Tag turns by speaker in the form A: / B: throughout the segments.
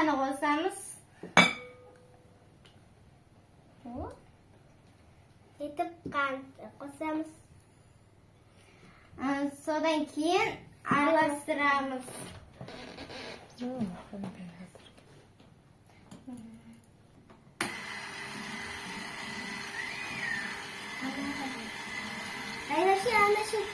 A: Қантаны қосамыз.
B: Етіп қант қосамыз.
A: Содан кейін араластырамыз.
B: Aynaşı anlaşıp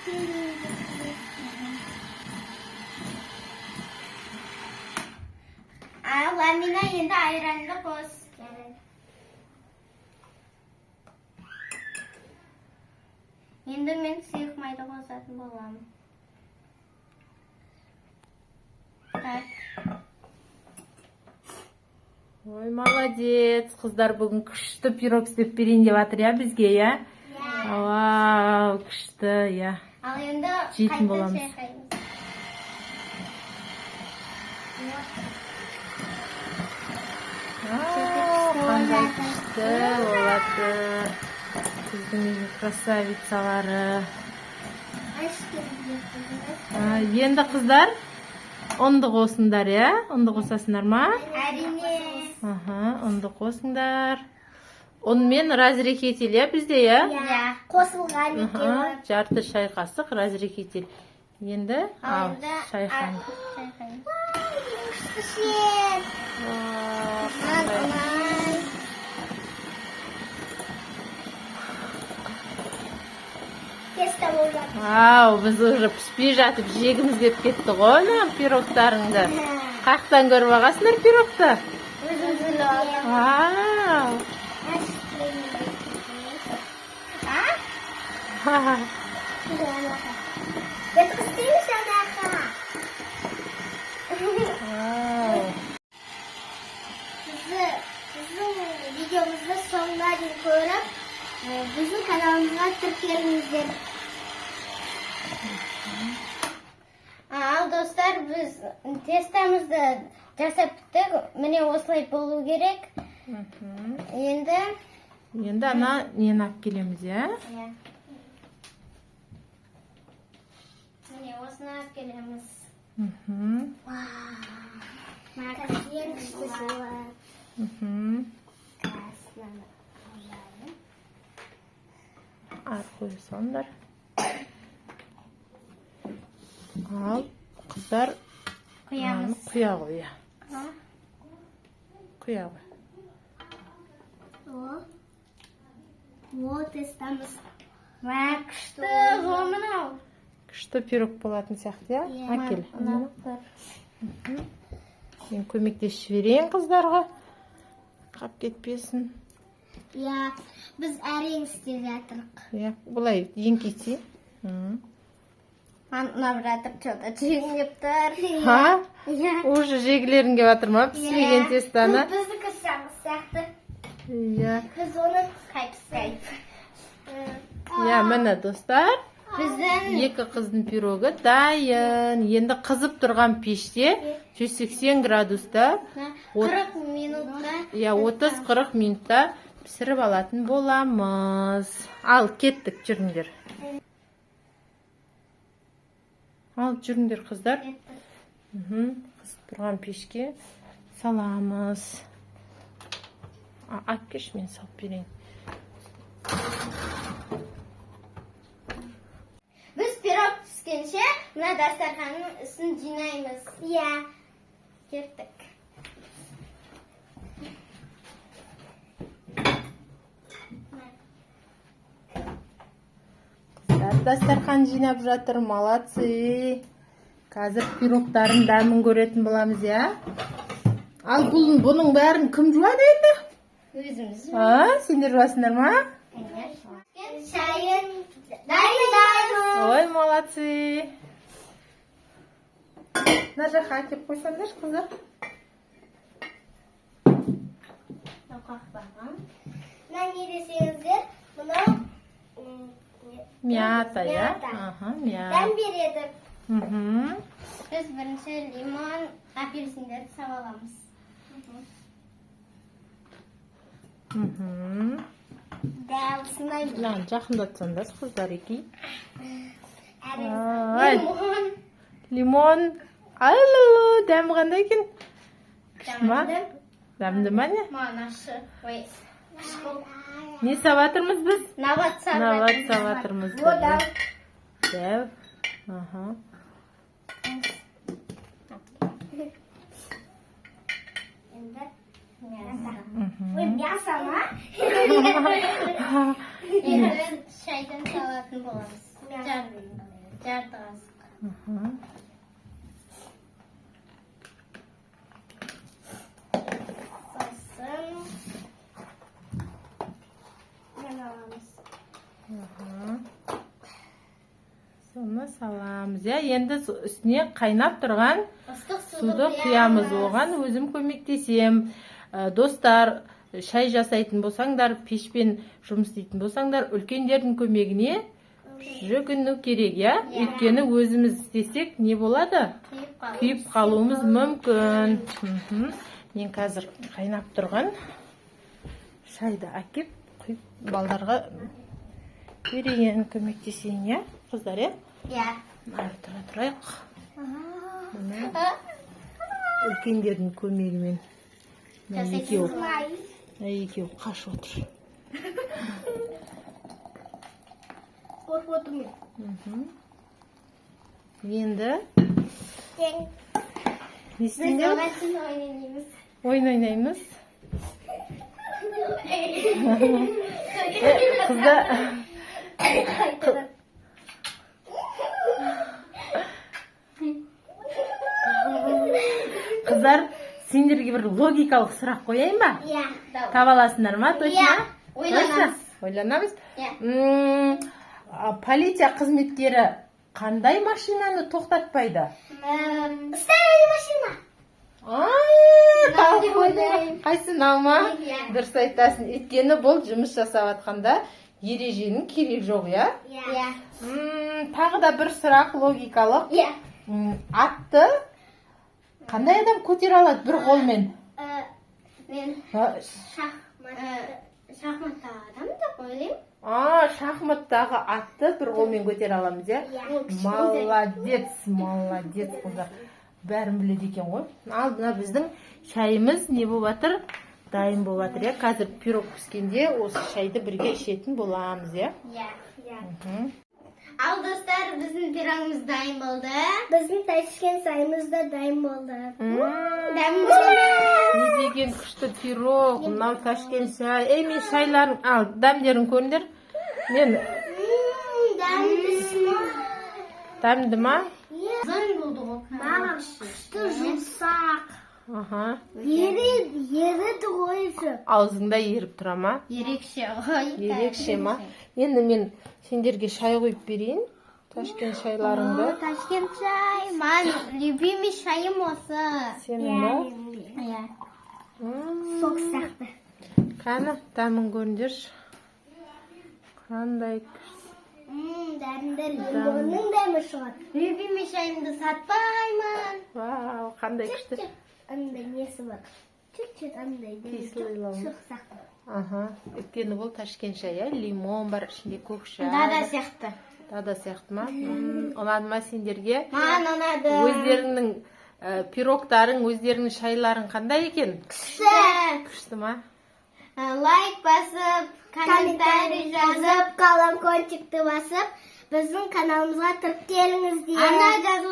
A: Ламина енді айранды қос. Енді мен сұйық майды қосатын боламын.
C: Ой, молодец. Қыздар бүгін күшті пирог істеп берейін деп жатыр, я, бізге, я? Вау, күшті, я.
A: Ал енді
C: жейтін боламыз. Қандай күшті болады. Біздің үйдің красавицалары. Енді қыздар, ұнды қосыңдар, я? Ұнды қосасыңдар ма?
A: Әрине.
C: Ұнды қосыңдар. Ұнмен разрекетел, я, бізде, я?
B: қосылған екен.
C: Жарты шай қасық разрекетел. Енді шайхан. Вау, біз уже піспей жатып жегіміз деп кетті ғой, пирогтарыңды. Қақтан көріп ағасыңдар пирогты? Вау.
B: Біздің видеомызды соңына дейін көріп, біздің каналымызға тіркеліңіздер.
A: Ал достар, біз тестамызды жасап біттік. Міне осылай болу керек. Енді
C: ана нені алып келеміз, я?
A: Міне осыны алып келеміз.
C: Ар қойсаңдар. Ал қыздар
A: Құямыз.
C: құя ғой. Құя ғой.
B: Тестамыз.
A: Күшті ғомынау.
C: Күшті пирог болатын сияқты, я? Әкел. Мен көмектесіп жіберейін қыздарға. Қап кетпесін.
B: Біз әрең істеп жатырық.
C: Бұлай еңкейсе.
A: Ұнап жатыр, что-то жеңіп тұр.
C: Уже жегілерін кеп жатыр ма? Піспеген тестаны.
B: Біздікі сияқты.
C: Біз
B: оны
A: қайып-қайып.
C: Міне достар.
A: Біздің
C: Екі қыздың пирогы дайын. Енді қызып тұрған пеште 180 градуста
A: 40 минутта
C: 30-40 минутта пісіріп алатын боламыз. Ал, кеттік, жүріңдер. Ал, жүріңдер қыздар. Қызып тұрған пешке саламыз. Әпкеш, мен салып берейін.
A: Біз пирог піскенше, мына дастарханның үстін жинаймыз. Кеттік.
C: Қыздар дастархан жинап жатыр, молодцы. Қазір пирогтарын дәмін көретін боламыз, я? Ал, бұның бәрін кім жуады енді?
A: Өзіміз.
C: Сендер жуасыңдар ма?
B: Шайын дайындаймыз.
C: Ой, молодцы. Мына жаққа әкеп қойсаңдар, қыздар.
B: Мына не десеңіздер, мынау
C: Мята, я?
B: дәм береді.
A: Біз бірінші лимон, апельсиндерді сабаламыз.
B: Дәл сынай.
C: Жақындатсаңдар, қыздар екен.
A: Лимон.
C: Лимон. Айлы, дәм қандай екен. Күшті ма? Дәмді ма не?
A: Манашы. Ой.
C: Не сабатырмыз біз?
A: Нават
C: Нават сабатырмыз.
B: Вода.
C: Дәу. Ага.
B: Ой, мясо ма?
A: Енді шайдан салатын боламыз. Жарты қасық.
C: Ага.
B: Сосын. Мен аламыз.
C: Ага. Соны саламыз. Я енді үстіне қайнап тұрған
A: Ыстық
C: суды құямыз. Оған өзім көмектесем. Достар, шай жасайтын болсаңдар, пешпен жұмыс істейтін болсаңдар, үлкендердің көмегіне жүгіну керек, я? Өйткені өзіміз істесек, не болады? Күйіп қалуымыз мүмкін. Мен қазір қайнап тұрған шайды әкеп, құйып балдарға берейін, көмектесейін, я? Қыздар, я?
A: Я.
C: Тұра тұрайық. Үлкендердің көмегімен. Екеу қашып отыр.
B: Қорқып отырмын.
C: Енді
B: Тең.
A: Біз
C: несінде
A: оғасын ойнаймыз.
C: ойнаймыз. Қыздар, қыздар, сендерге бір логикалық сұрақ қояйын ба?
B: Я.
C: Таба аласыңдар ма, точно?
A: Ойланамыз.
C: Ойланамыз.
A: Я.
C: Полиция қызметкері қандай машинаны тоқтатпайды?
B: Старая машина.
A: деп ойлаймын.
C: Қайсы ма?
A: Иә.
C: Дұрыс айтасың. Өйткені бұл жұмыс жасап жатқанда ереженің керек жоқ, я?
A: Я.
C: Тағы да бір сұрақ логикалық.
A: Я.
C: Атты қандай адам көтере алады бір қолмен?
A: Мен шахматта адам деп ойлаймын.
C: Шахматтағы атты бір қолмен көтере аламыз, я? Молодец, молодец қыздар. Бәрін біледі екен ғой. Ал мына біздің шайымыз не болып жатыр? Дайын болып жатыр, я? Қазір пирог піскенде осы шайды бірге ішетін боламыз, я?
A: Я. Ал достар, біздің пирогымыз дайын болды.
B: Біздің тәшкен сайымыз да дайын болды.
A: Дәмді.
C: Не деген күшті пирог, мынау ташкен шай. Мен шайларын, дәмдерін көріңдер. Мен дәмді ма?
A: Зор болды ғой.
B: Маған күшті жұмсақ. Ері тұғойшы.
C: Аузыңда еріп тұра ма?
A: Ерекше ғой.
C: Ерекше ма? Енді мен сендерге шай қойып берейін. Ташкен шайларыңды.
A: Ташкен шай. Мен любимый шайым осы.
C: Сенің ба?
A: Я.
B: Сок сияқты.
C: Қаны, дәмін көріңдерші. Қандай күшті.
B: Дәмді лимонның дәмі шығар.
A: Любимый шайымды сатпаймын.
C: Вау, қандай күшті.
B: Андай несі бар. Чүт-чүт андай
C: Кесілайлау.
B: Шық сияқты.
C: Өйткені бұл ташкен шай, лимон бар, ішінде көк шай.
A: Дада сияқты.
C: Дада сияқты ма? Ұнады ма сендерге?
A: Маған ұнады.
C: Өздеріңнің пирогтарың, өздеріңнің шайларың қандай екен?
A: Күшті.
C: Күшті ма?
A: Лайк басып, комментарий жазып,
B: Колокольчикті басып, біздің каналымызға тіркеліңіздер.
A: анда жазып